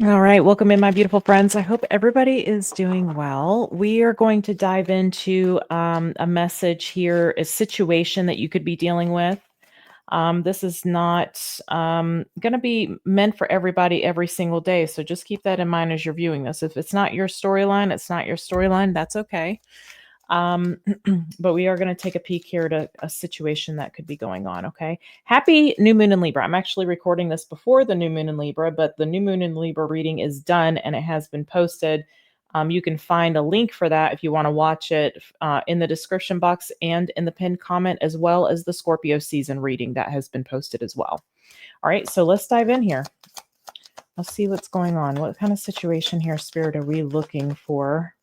All right, welcome in, my beautiful friends. I hope everybody is doing well. We are going to dive into a message here, a situation that you could be dealing with. This is not going to be meant for everybody every single day. So just keep that in mind as you're viewing this. If it's not your storyline, it's not your storyline. That's okay. Um, but we are going to take a peek here to a situation that could be going on. Okay. Happy new moon in Libra. I'm actually recording this before the new moon in Libra, but the new moon in Libra reading is done and it has been posted. You can find a link for that if you want to watch it in the description box and in the pinned comment, as well as the Scorpio season reading that has been posted as well. All right. So let's dive in here. Let's see what's going on. What kind of situation here, Spirit, are we looking for?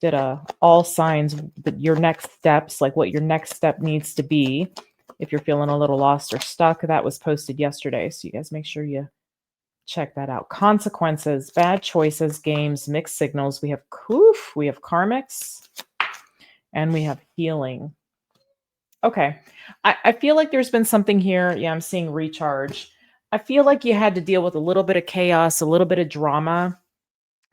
Did all signs that your next steps, like what your next step needs to be if you're feeling a little lost or stuck. That was posted yesterday, so you guys make sure you check that out. Consequences, bad choices, games, mixed signals. We have Koof, we have karmics, and we have healing. Okay. I feel like there's been something here. Yeah, I'm seeing recharge. I feel like you had to deal with a little bit of chaos, a little bit of drama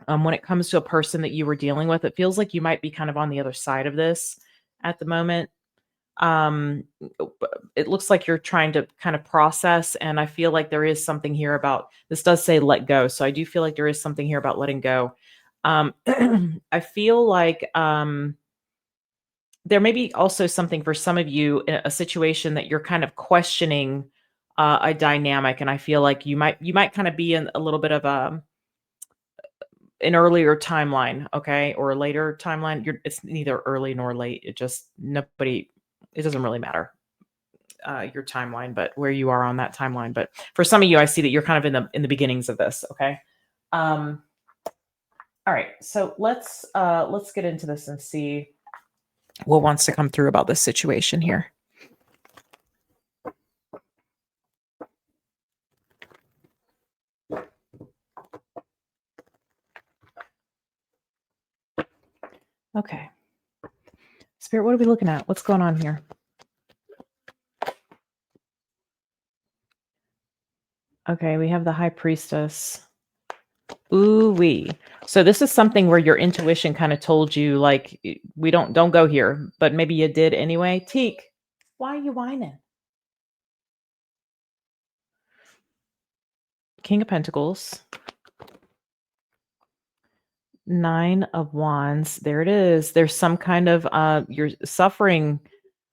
when it comes to a person that you were dealing with. It feels like you might be kind of on the other side of this at the moment. Um, it looks like you're trying to kind of process, and I feel like there is something here about this does say let go. So I do feel like there is something here about letting go. Um, I feel like there may be also something for some of you, a situation that you're kind of questioning a dynamic, and I feel like you might kind of be in a little bit of an earlier timeline, okay, or a later timeline. It's neither early nor late. It just nobody. It doesn't really matter your timeline, but where you are on that timeline. But for some of you, I see that you're kind of in the beginnings of this. Okay. Um, all right. So let's get into this and see what wants to come through about this situation here. Okay. Spirit, what are we looking at? What's going on here? Okay, we have the High Priestess. Ooh wee. So this is something where your intuition kind of told you, like, we don't go here, but maybe you did anyway. Teak, why are you whining? King of Pentacles. Nine of Wands. There it is. There's some kind of you're suffering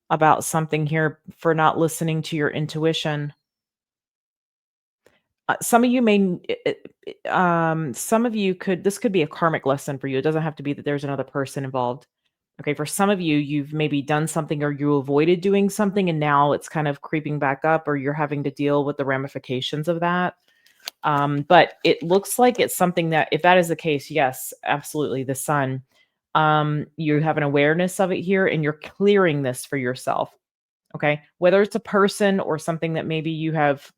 about something here for not listening to your intuition. Some of you may some of you could this could be a karmic lesson for you. It doesn't have to be that there's another person involved. Okay, for some of you, you've maybe done something or you avoided doing something and now it's kind of creeping back up, or you're having to deal with the ramifications of that. But it looks like it's something that, if that is the case, yes, absolutely, the sun. You have an awareness of it here and you're clearing this for yourself. Okay. Whether it's a person or something that maybe you have,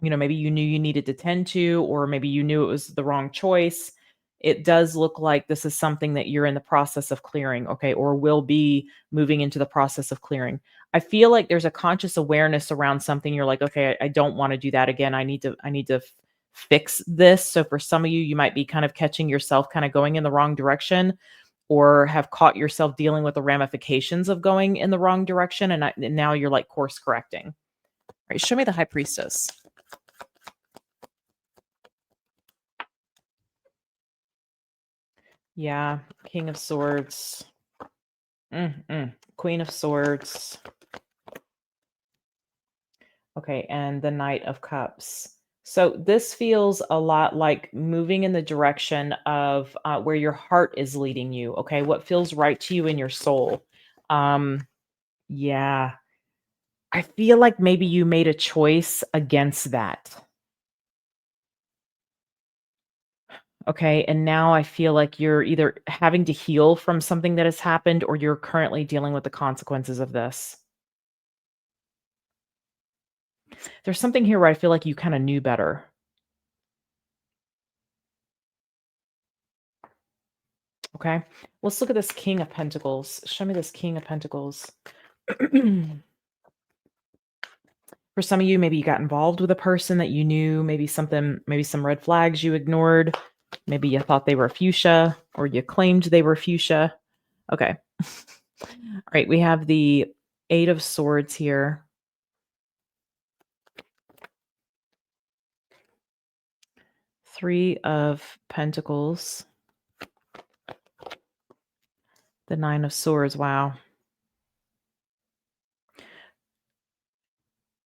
maybe you knew you needed to tend to, or maybe you knew it was the wrong choice. It does look like this is something that you're in the process of clearing, okay, or will be moving into the process of clearing. I feel like there's a conscious awareness around something. You're like, okay, I don't want to do that again. I need to fix this. So for some of you, you might be kind of catching yourself kind of going in the wrong direction, or have caught yourself dealing with the ramifications of going in the wrong direction. And now you're like course correcting. All right, show me the High Priestess. Yeah, King of Swords. Queen of Swords. Okay, and the Knight of Cups. So this feels a lot like moving in the direction of where your heart is leading you. Okay, what feels right to you in your soul. Um, yeah, I feel like maybe you made a choice against that. Okay, and now I feel like you're either having to heal from something that has happened, or you're currently dealing with the consequences of this. There's something here where I feel like you kinda knew better. Okay? Let's look at this King of Pentacles. Show me this King of Pentacles. For For some of you, maybe you got involved with a person that you knew, maybe something, maybe some red flags you ignored. Maybe you thought they were fuchsia or you claimed they were fuchsia. Okay. All right. We have the Eight of Swords here. Three of Pentacles. The Nine of Swords. Wow.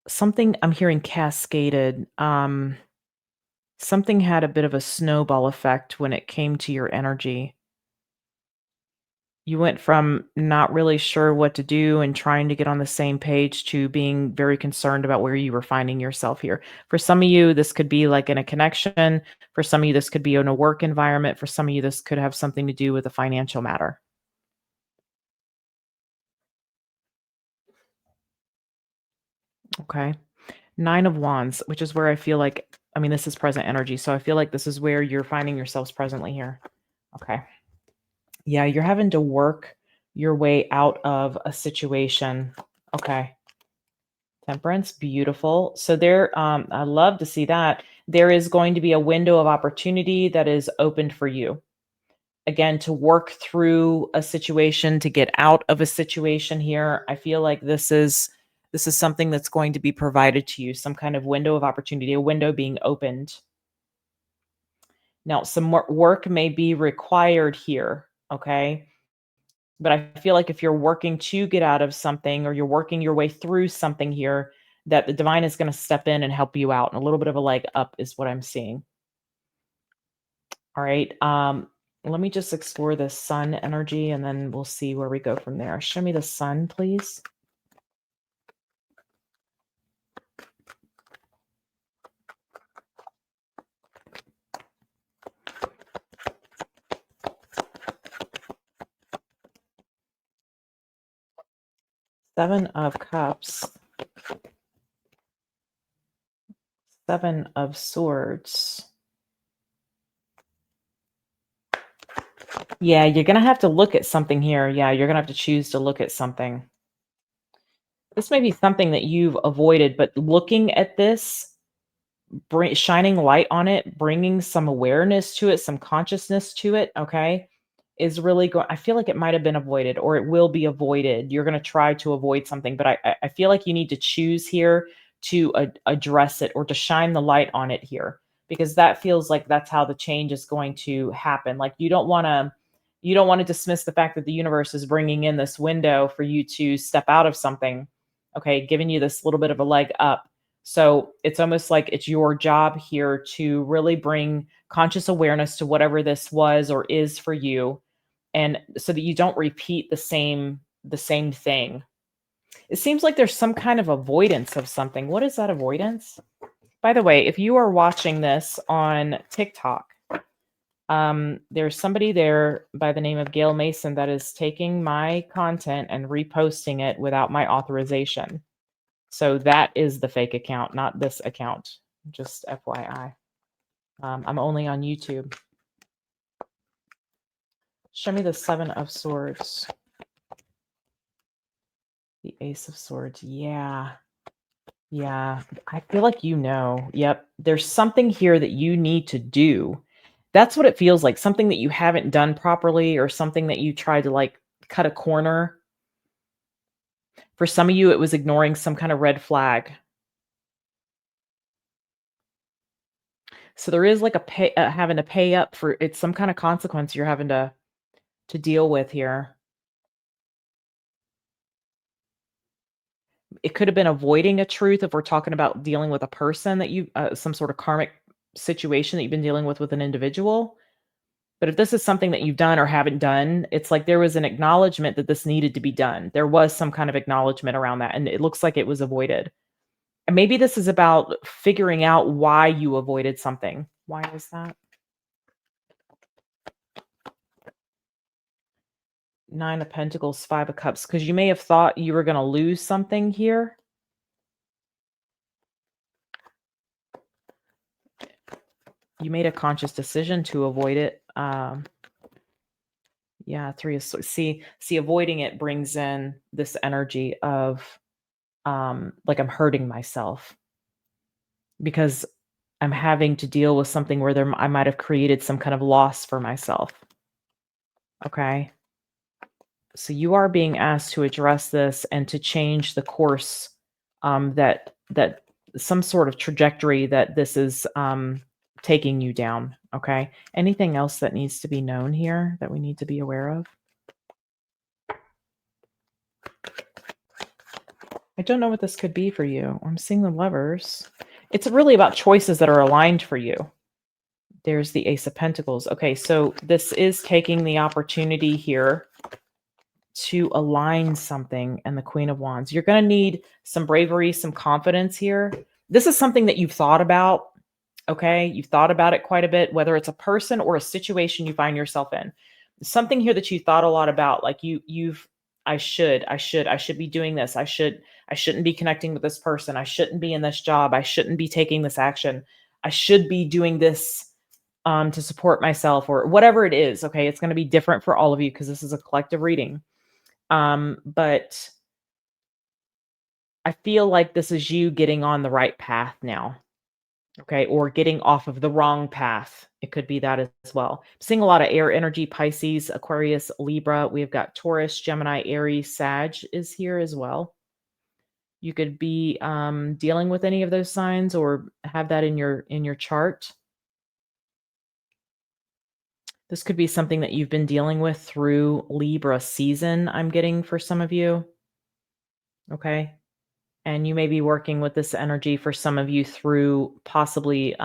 Something I'm hearing cascaded. Something had a bit of a snowball effect when it came to your energy. You went from not really sure what to do and trying to get on the same page to being very concerned about where you were finding yourself here. For some of you, this could be like in a connection. For some of you, this could be in a work environment. For some of you, this could have something to do with a financial matter. Okay. Nine of Wands, which is where I feel like, I mean, this is present energy. So I feel like this is where you're finding yourselves presently here. Okay. Yeah, you're having to work your way out of a situation. Okay. Temperance, beautiful. So there, I love to see that. There is going to be a window of opportunity that is opened for you. Again, to work through a situation, to get out of a situation here. I feel like this is something that's going to be provided to you, some kind of window of opportunity, a window being opened. Now, some more work may be required here, okay? But I feel like if you're working to get out of something or you're working your way through something here, that the divine is going to step in and help you out. And a little bit of a leg up is what I'm seeing. All right. Let me just explore the sun energy and then we'll see where we go from there. Show me the sun, please. Seven of Cups. Seven of Swords. Yeah, you're going to have to look at something here. Yeah, you're going to have to choose to look at something. This may be something that you've avoided, but looking at this, shining light on it, bringing some awareness to it, some consciousness to it, okay, is really going. I feel like it might have been avoided or it will be avoided. You're going to try to avoid something, but I feel like you need to choose here to address it or to shine the light on it here, because that feels like that's how the change is going to happen. Like you don't want to dismiss the fact that the universe is bringing in this window for you to step out of something, okay, giving you this little bit of a leg up. So it's almost like it's your job here to really bring conscious awareness to whatever this was or is for you, and so that you don't repeat the same thing. It seems like there's some kind of avoidance of something. What is that avoidance? By the way, if you are watching this on TikTok, there's somebody there by the name of Gail Mason that is taking my content and reposting it without my authorization. So that is the fake account, not this account. Just FYI. I'm only on YouTube. Show me the Seven of Swords. The Ace of Swords. Yeah. Yeah. I feel like you know. Yep. There's something here that you need to do. That's what it feels like. Something that you haven't done properly or something that you tried to like cut a corner. For some of you, it was ignoring some kind of red flag. So there is like having to pay up for it's some kind of consequence you're having to deal with here. It could have been avoiding a truth if we're talking about dealing with a person that you some sort of karmic situation that you've been dealing with an individual. But if this is something that you've done or haven't done, it's like there was an acknowledgement that this needed to be done. There was some kind of acknowledgement around that, and it looks like it was avoided. And maybe this is about figuring out why you avoided something. Why is that? Nine of Pentacles, Five of Cups, because you may have thought you were going to lose something here. You made a conscious decision to avoid it. Yeah, Three of Swords. See, avoiding it brings in this energy of like I'm hurting myself because I'm having to deal with something where I might have created some kind of loss for myself. Okay. So you are being asked to address this and to change the course, that some sort of trajectory that this is taking you down. Okay. Anything else that needs to be known here that we need to be aware of? I don't know what this could be for you. I'm seeing the Lovers. It's really about choices that are aligned for you. There's the Ace of Pentacles. Okay, so this is taking the opportunity here to align something, and the Queen of Wands. You're going to need some bravery, some confidence here. This is something that you've thought about. Okay, you've thought about it quite a bit, whether it's a person or a situation you find yourself in. Something here that you thought a lot about, like I should be doing this. I shouldn't be connecting with this person. I shouldn't be in this job. I shouldn't be taking this action. I should be doing this to support myself, or whatever it is. Okay, it's going to be different for all of you because this is a collective reading. But I feel like this is you getting on the right path now. Okay, or getting off of the wrong path. It could be that as well. I'm seeing a lot of air energy: Pisces, Aquarius, Libra. We've got Taurus, Gemini, Aries, Sag is here as well. You could be dealing with any of those signs or have that in your chart. This could be something that you've been dealing with through Libra season, I'm getting for some of you. Okay. And you may be working with this energy for some of you through possibly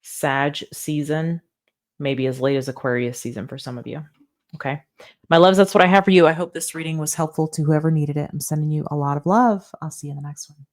Sag season, maybe as late as Aquarius season for some of you. Okay. My loves, that's what I have for you. I hope this reading was helpful to whoever needed it. I'm sending you a lot of love. I'll see you in the next one.